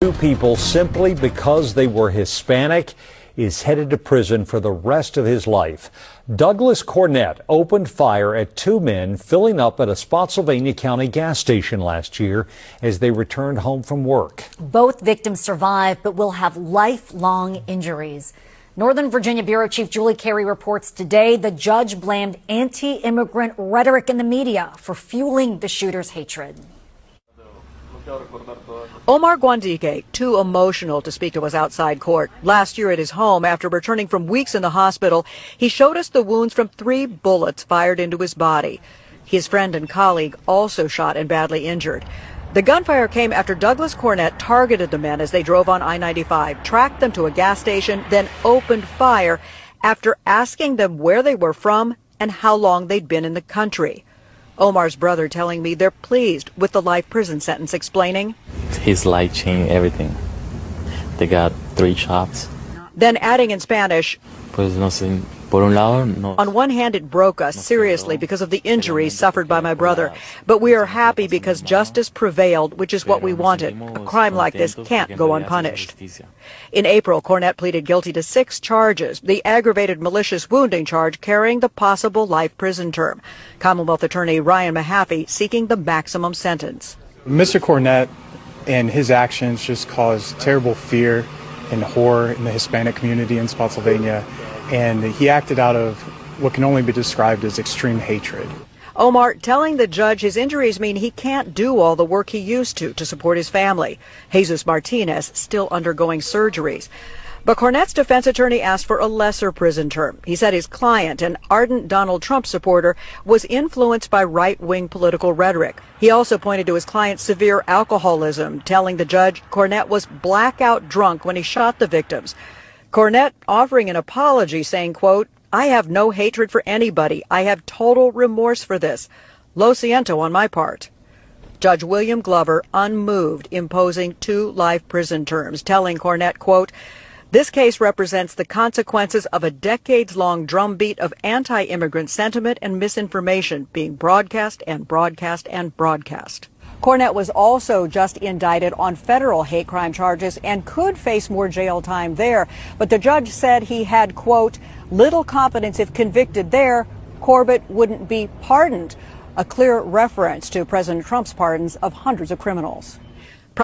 Two people simply because they were Hispanic is headed to prison for the rest of his life. Douglas Cornett opened fire at two men filling up at a Spotsylvania County gas station last year as they returned home from work. Both victims survived but will have lifelong injuries. Northern Virginia Bureau Chief Julie Carey reports today the judge blamed anti-immigrant rhetoric in the media for fueling the shooter's hatred. Omar Guandique, too emotional to speak to us outside court. Last year at his home, after returning from weeks in the hospital, he showed us the wounds from 3 bullets fired into his body. His friend and colleague also shot and badly injured. The gunfire came after Douglas Cornett targeted the men as they drove on I-95, tracked them to a gas station, then opened fire after asking them where they were from and how long they'd been in the country. Omar's brother telling me they're pleased with the life prison sentence, explaining, his life changed everything. They got 3 shots. Then adding in Spanish, on one hand, it broke us seriously because of the injuries suffered by my brother. But we are happy because justice prevailed, which is what we wanted. A crime like this can't go unpunished. In April, Cornett pleaded guilty to 6 charges, the aggravated malicious wounding charge carrying the possible life prison term. Commonwealth Attorney Ryan Mahaffey seeking the maximum sentence. Mr. Cornett and his actions just caused terrible fear and horror in the Hispanic community in Spotsylvania, and he acted out of what can only be described as extreme hatred. Omar telling the judge his injuries mean he can't do all the work he used to support his family. Jesus Martinez still undergoing surgeries. But Cornett's defense attorney asked for a lesser prison term. He said his client, an ardent Donald Trump supporter, was influenced by right-wing political rhetoric. He also pointed to his client's severe alcoholism, telling the judge Cornett was blackout drunk when he shot the victims. Cornett offering an apology, saying, quote, I have no hatred for anybody. I have total remorse for this. Lo siento on my part. Judge William Glover unmoved, imposing 2 life prison terms, telling Cornett, quote, this case represents the consequences of a decades-long drumbeat of anti-immigrant sentiment and misinformation being broadcast and broadcast and broadcast. Cornett was also just indicted on federal hate crime charges and could face more jail time there. But the judge said he had, quote, little confidence if convicted there, Corbett wouldn't be pardoned. A clear reference to President Trump's pardons of hundreds of criminals.